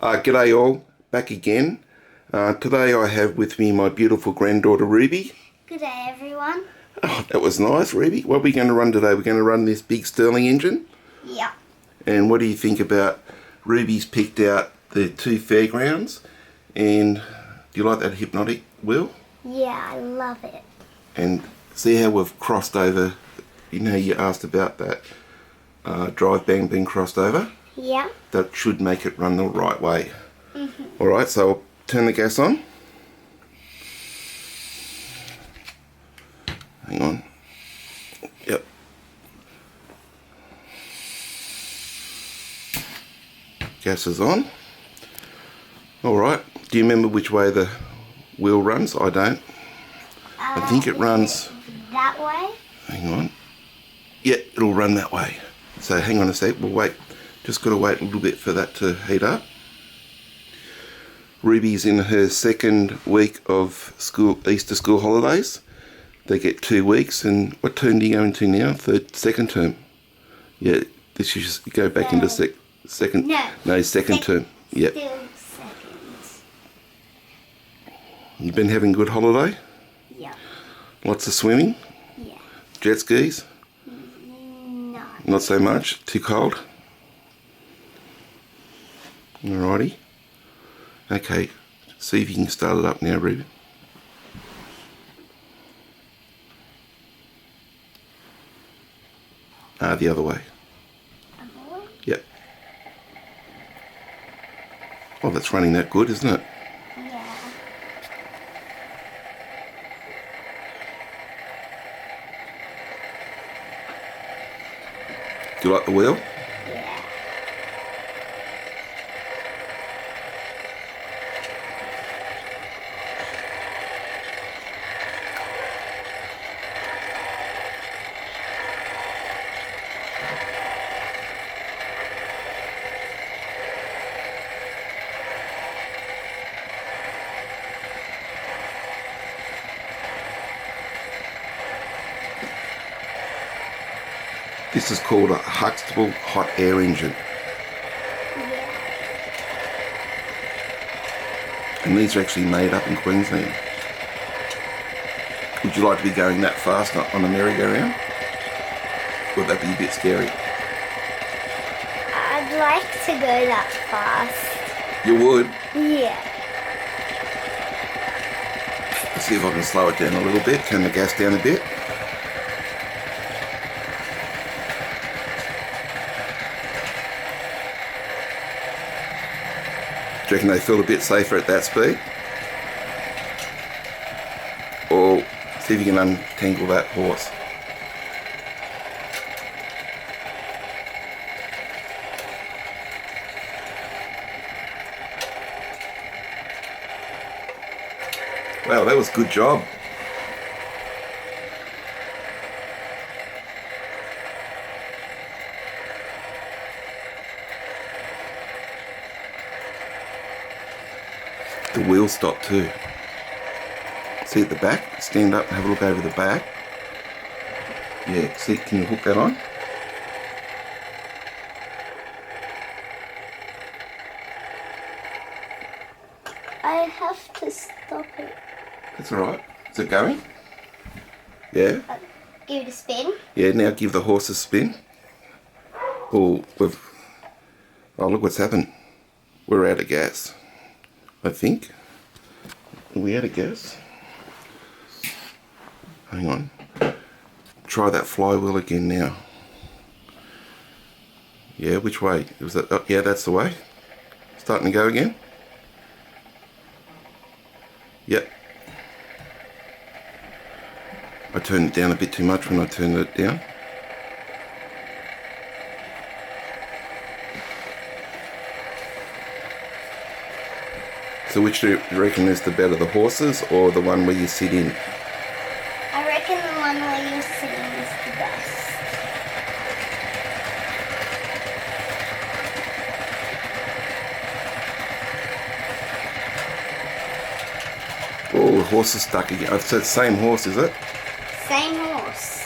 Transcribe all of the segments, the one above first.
G'day all, back again. Today I have with me my beautiful granddaughter Ruby. Good day, everyone. Oh, that was nice, Ruby. What are we going to run today? We're going to run this big Stirling engine. Yeah. And what do you think about Ruby's picked out the two Fairgrounds? And do you like that hypnotic wheel? Yeah, I love it. And see how we've crossed over, you know, you asked about that drive bang being crossed over? Yeah. That should make it run the right way. Alright, so I'll turn the gas on. Hang on. Yep. Gas is on. Alright, do you remember which way the wheel runs? I don't. I think it runs that way. Hang on. Yeah, it'll run that way. So hang on a sec, we'll wait. Just got to wait a little bit for that to heat up. Ruby's in her second week of school, Easter school holidays. They get 2 weeks, and what term do you go into now? Second term. Yeah, this you just go back into second. No, second term. Yep. Still seconds. You've been having a good holiday? Yeah. Lots of swimming? Yeah. Jet skis? No. Not so much? Too cold? Alrighty. Okay, see if you can start it up now, Ruby. The other way. Yep. Oh, that's running that good, isn't it? Yeah. Do you like the wheel? Yeah. This is called a Huxtable hot air engine. Yeah. And these are actually made up in Queensland. Would you like to be going that fast on a merry-go-round? Would that be a bit scary? I'd like to go that fast. You would? Yeah. Let's see if I can slow it down a little bit, turn the gas down a bit. Do you reckon they feel a bit safer at that speed? Or see if you can untangle that horse. Wow, that was a good job. The wheel stopped too. See at the back? Stand up and have a look over the back. Yeah, see, can you hook that on? I have to stop it. That's alright. Is it going? Yeah? Give it a spin. Yeah, now give the horse a spin. Oh, look what's happened. We're out of gas. I think. Are we out of gas? Hang on. Try that flywheel again now. Yeah, which way? Was that? Oh, yeah, that's the way. Starting to go again. Yep. I turned it down a bit too much when I turned it down. So which do you reckon is the better, the horses or the one where you sit in? I reckon the one where you're sitting is the best. Oh, the horse is stuck again. It's the same horse, is it? Same horse.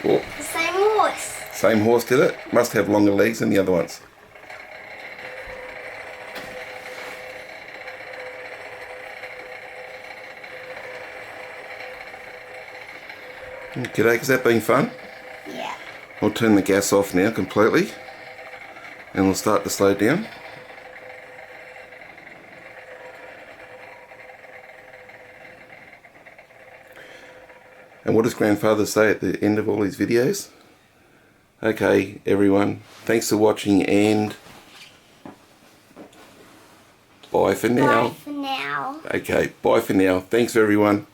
Oh, The same horse. same horse did it. Must have longer legs than the other ones. G'day, has that been fun? Yeah. I'll turn the gas off now completely and we'll start to slow down. And what does Grandfather say at the end of all his videos? Okay, everyone, thanks for watching and bye for now. Bye for now. Okay, bye for now. Thanks everyone.